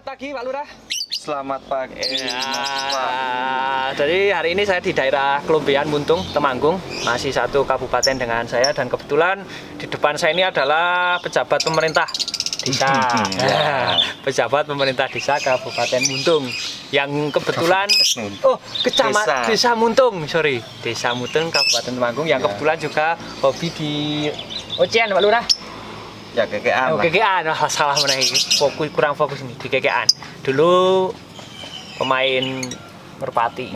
pagi Pak Lurah. Selamat pagi. Jadi hari ini saya di daerah Klombean Muntung, Temanggung, masih satu kabupaten dengan saya, dan kebetulan di depan saya ini adalah pejabat pemerintah desa. Pejabat pemerintah desa Kabupaten Muntung yang kebetulan Desa Muntung, Desa Muntung Kabupaten Temanggung yang kebetulan juga hobi di Ocean Pak Lurah. Ya kekean. Kekean, salah mana ini? Kurang fokus nih di kekean. Dulu pemain Merpati.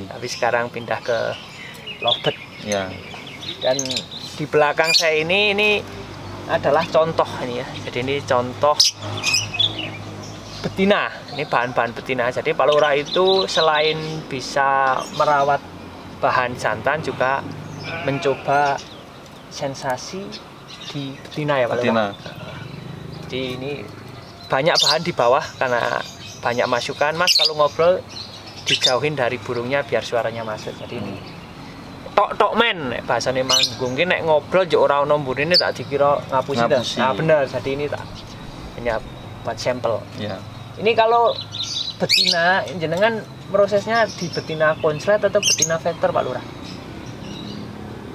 Tapi sekarang pindah ke Lobet. Ya. Dan di belakang saya ini adalah contoh ini ya. Jadi ini contoh betina. Ini bahan-bahan betina. Jadi Pak Lurah itu selain bisa merawat bahan jantan juga mencoba sensasi di betina ya Pak Lurah. Jadi ini banyak bahan di bawah karena banyak masukan. Mas kalau ngobrol dijauhin dari burungnya biar suaranya masuk. Jadi ini tok men bahasane Manggung ki nek ngobrol yo ora ono mburine tak dikira ngapusi. Nah bener, jadi ini tak hanya buat sampel. Ya. Ini kalau betina jenengan prosesnya di betina konslet atau betina vektor Pak Lurah?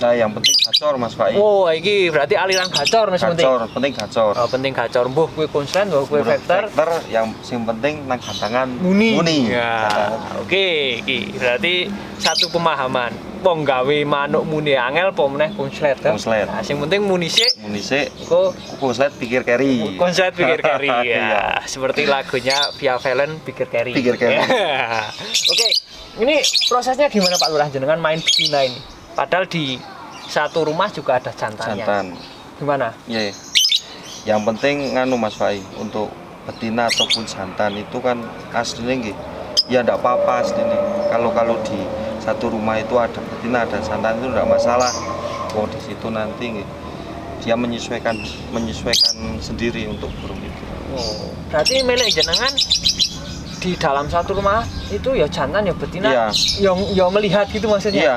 Nah, yang penting gacor Mas Fai. Oh, iki berarti aliran gacor Mas penting. Gacor, penting gacor. Oh, penting gacor. Mbuh kuwi konslet, mbuh kuwi vektor. Vektor yang sing penting nang gantangan muni. Ya. Oke, iki berarti satu pemahaman. Wong gawe manuk muni angel apa meneh konslet. Konslet. Nah, sing penting muni sik. Muni sik. Engko konslet pikir carry. Konslet pikir carry ya. Iya. Seperti lagunya Via Valen pikir carry. Pikir carry. Oke. Ini prosesnya gimana Pak Lurah jenengan main betina ini? Padahal di satu rumah juga ada jantannya. Jantan. Gimana? Iya. Yang penting nganu Mas Fai, untuk betina ataupun jantan itu kan aslinya nggih. Ya enggak apa-apa aslinya. Kalau di satu rumah itu ada betina, ada jantan itu enggak masalah. Oh, di situ nanti nggih dia menyesuaikan sendiri untuk burung itu. Oh, berarti milik jenengan di dalam satu rumah itu ya jantan ya betina. Iya. Yang melihat gitu maksudnya. Iya.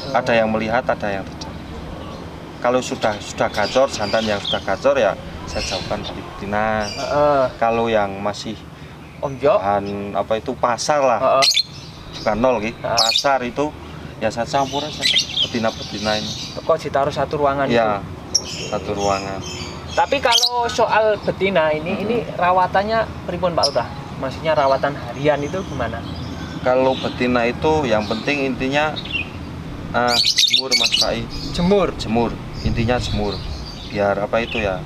Ada yang melihat, ada yang tidak. Kalau sudah gacor, jantan yang sudah gacor ya saya jauhkan dari betina. Kalau yang masih bahan apa itu pasar lah, bukan nol gitu. Pasar itu ya saya campur aja betina ini. Kok ditaruh satu ruangan ya, itu? Satu ruangan. Tapi kalau soal betina ini rawatannya pripun Pak Lurah? Maksudnya rawatan harian itu gimana? Kalau betina itu yang penting intinya jemur Mas Fai. Jemur. Intinya jemur. Biar apa itu ya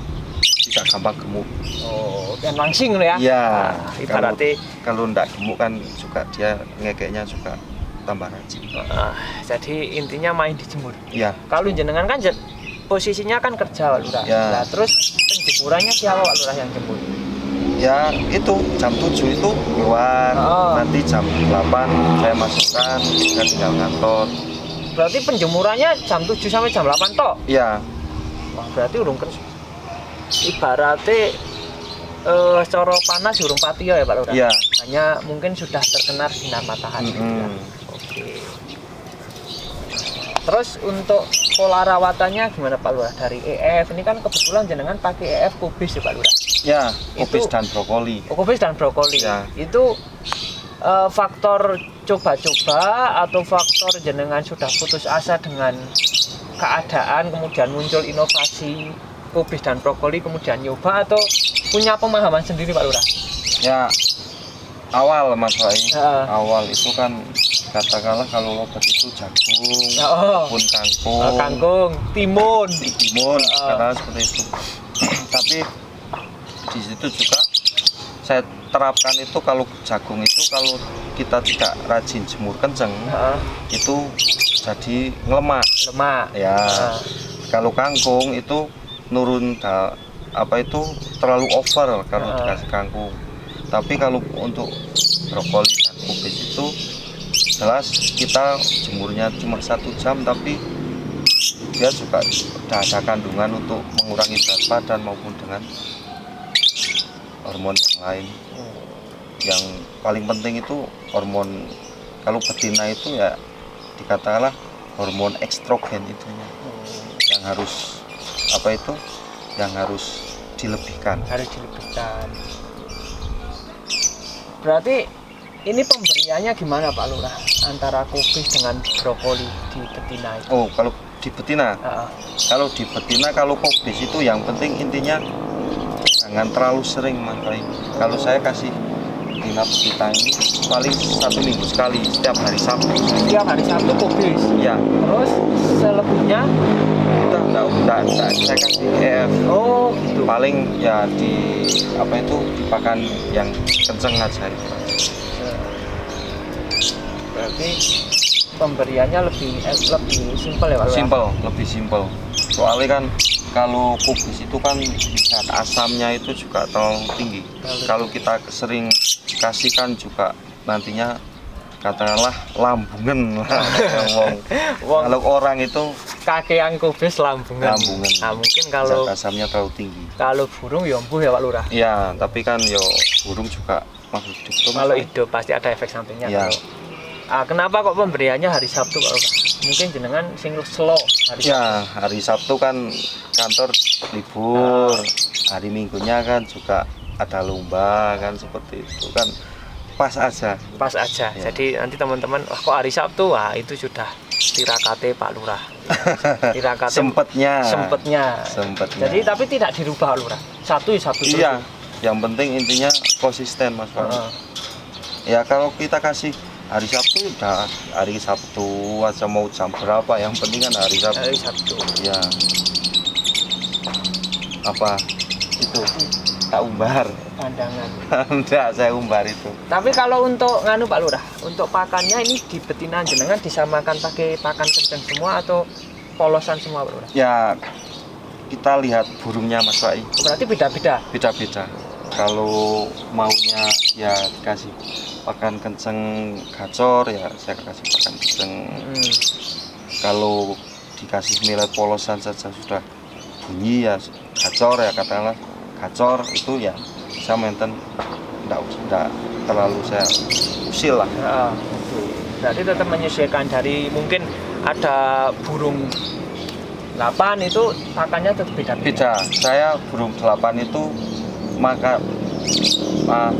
tidak gampang gemuk. Oh, dan langsing ya? Iya. Ibaratnya kalau ndak gemuk kan juga dia ngekeknya juga tambah rajin. Jadi intinya main dijemur. Iya. Kalau jenengan kan posisinya kan kerja Pak Lurah. Ya. Nah, terus penjemurannya siapa Pak Lurah yang jemur? Ya itu jam 7 itu keluar. Nanti jam 8 saya masukkan, saya tinggal ngantor. Berarti penjemurannya jam 7 sampai jam 8 toh? Iya. Wah, berarti urung kerja. Ibaratnya coro panas urung pati ya Pak Lurah? Iya. Hanya mungkin sudah terkena sinar matahari. Ya. Oke. Terus untuk pola rawatannya gimana Pak Lurah? Dari EF, ini kan kebetulan jenengan pakai EF kubis ya Pak Lurah? Ya, kubis dan brokoli. Oh, kubis dan brokoli. Ya. Itu faktor coba-coba atau faktor jenengan sudah putus asa dengan keadaan kemudian muncul inovasi kubis dan brokoli kemudian nyoba, atau punya pemahaman sendiri Pak Lurah? Ya, awal Mas Fai. Awal itu kan katakanlah kalau Lobet itu jagung, pun kangkung, timun, karena seperti itu. Tapi di situ juga saya terapkan itu kalau jagung itu kalau kita tidak rajin jemur kenceng itu jadi lemak ya. Kalau kangkung itu nurun apa itu terlalu over kalau dikasih kangkung. Tapi kalau untuk brokoli dan kubis itu jelas kita jemurnya cuma 1 jam, tapi dia juga ada kandungan untuk mengurangi berat badan maupun dengan hormon yang lain. Yang paling penting itu hormon, kalau betina itu ya dikatakanlah hormon estrogen itunya yang harus apa itu yang harus dilebihkan. Berarti ini pemberiannya gimana Pak Lurah antara kubis dengan brokoli di betina itu? Oh, kalau di betina. Heeh. Kalau di betina, kalau kubis itu yang penting intinya jangan terlalu sering Mas Pai. Kalau saya kasih betina kita ini paling 1 minggu sekali, setiap hari Sabtu. Setiap hari Sabtu kubis. Ya, Terus selebihnya kita enggak saya kasih EF. oh gitu. Paling ya di apa itu di pakan yang kenceng aja itu. Berarti pemberiannya lebih simpel ya Pak Lurah? Simple, lebih simple. Soalnya kan kalau kubis itu kan zat asamnya itu juga terlalu tinggi. Kalau kita sering kasihkan juga nantinya katakanlah lambungen lah ngomong. Kalau orang itu Kakean kubis lambungan. lambungen. Nah, mungkin kalau Zat asamnya terlalu tinggi. burung ya empuh ya Pak Lurah. Iya, tapi kan yo burung juga makhluk hidup. Kalau hidup pasti ada efek sampingnya. Ya, Kenapa kok pemberiannya hari Sabtu Pak Lurah? Mungkin jenengan sing slow hari Sabtu. ya hari Sabtu kan kantor libur, hari Minggunya kan juga ada lomba kan seperti itu kan pas aja. Pas aja. Ya. Jadi nanti teman-teman, wah kok hari Sabtu, wah itu sudah tirakate Pak Lurah. Tirakate Sempetnya. sempetnya. Jadi tapi tidak dirubah Pak Lurah. Sabtu ya Sabtu terus. Iya, yang penting intinya konsisten Mas Pak. Heeh. Ya kalau kita kasih hari Sabtu udah hari Sabtu aja mau jam berapa yang penting kan hari Sabtu. Hari Sabtu. Ya. Apa itu? Tak umbar. Pandangan. Enggak, saya umbar itu. Tapi kalau untuk nganu Pak Lurah, untuk pakannya ini di betina jenengan disamakan pakai pakan kenceng semua atau polosan semua Pak Lurah? Ya kita lihat burungnya Mas Pak. Berarti beda-beda. Beda-beda. Kalau maunya ya dikasih pakan kenceng gacor ya saya kasih pakan kenceng. Kalau dikasih millet polosan saja sudah bunyi ya gacor ya katakanlah gacor itu ya saya maintain enggak terlalu saya usil lah. Berarti tetap menyesuaikan dari mungkin ada burung 8 itu pakannya tetap beda-beda. Beda. Saya burung 8 itu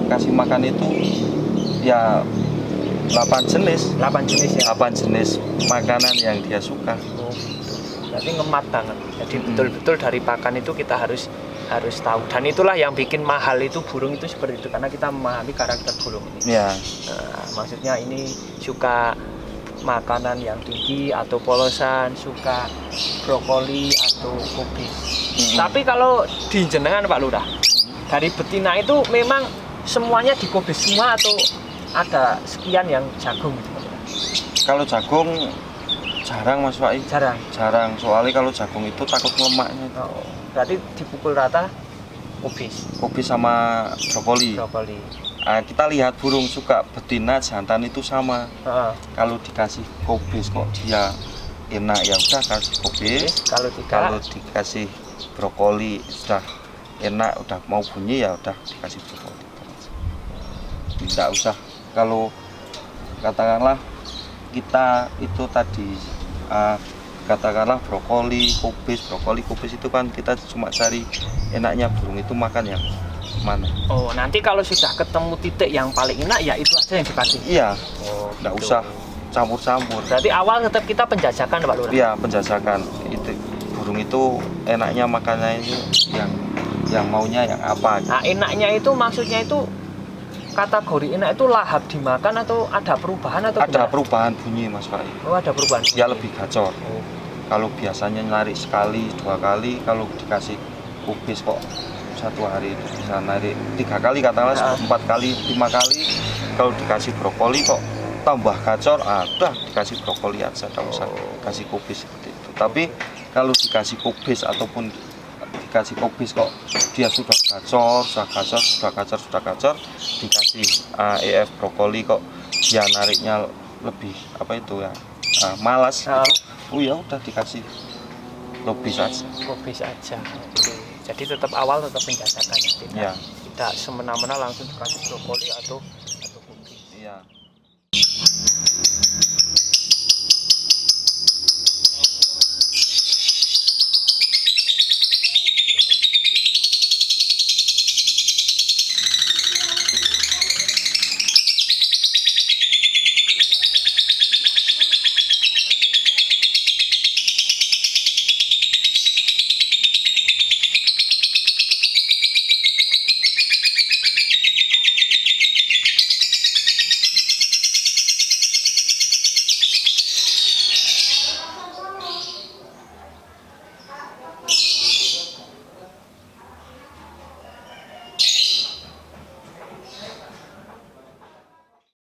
kasih makan itu ya 8 jenis. 8 jenis ya. 8 jenis makanan yang dia suka. Oh, gitu. Berarti ngemat banget. Jadi betul-betul dari pakan itu kita harus tahu, dan itulah yang bikin mahal itu burung itu seperti itu karena kita memahami karakter burung ini. Ya. Maksudnya ini suka makanan yang tinggi atau polosan, suka brokoli atau kubis. Tapi kalau di jenengan Pak Lurah, dari betina itu memang semuanya dikubis semua atau ada sekian yang jagung gitu Pak Lurah? Kalau jagung jarang Mas Pak. Jarang. Soalnya kalau jagung itu takut lemaknya. Oh, berarti dipukul rata kubis. Kubis sama brokoli. Kita lihat burung suka betina jantan itu sama. Kalau dikasih kubis kok dia enak ya udah kasih kubis. Kalau dikasih brokoli sudah enak udah mau bunyi ya udah dikasih brokoli. Tidak usah kalau katakanlah kita itu tadi katakanlah brokoli kubis itu kan kita cuma cari enaknya burung itu makan yang mana. Oh, nanti kalau sudah ketemu titik yang paling enak ya itu aja yang dikasih. Iya. Oh, nggak gitu. usah campur-campur. Berarti awal tetap kita penjajakan Pak Lurah. Iya, penjajakan. Itu burung itu enaknya makannya itu yang maunya yang apa. Nah, enaknya itu maksudnya itu kategori enak itu lahap dimakan atau ada perubahan atau Ada gimana? perubahan bunyi Mas Pak. Oh, ada perubahan. Dia lebih gacor. Oh. Kalau biasanya narik sekali 2 kali, kalau dikasih kubis kok 1 hari itu bisa narik 3 kali katakanlah 4 kali 5 kali. Kalau dikasih brokoli kok tambah gacor, udah dikasih brokoli aja, tidak usah kasih kubis seperti itu. Tapi kalau dikasih kubis ataupun dikasih kubis kok dia sudah gacor, dikasih EF brokoli kok dia nariknya lebih apa itu ya malas gitu. Oh ya udah dikasih kubis aja. Oke. Jadi tetap awal tetap penjajakan ya. Ya. Tidak semena-mena langsung dikasih brokoli atau kubis. Iya.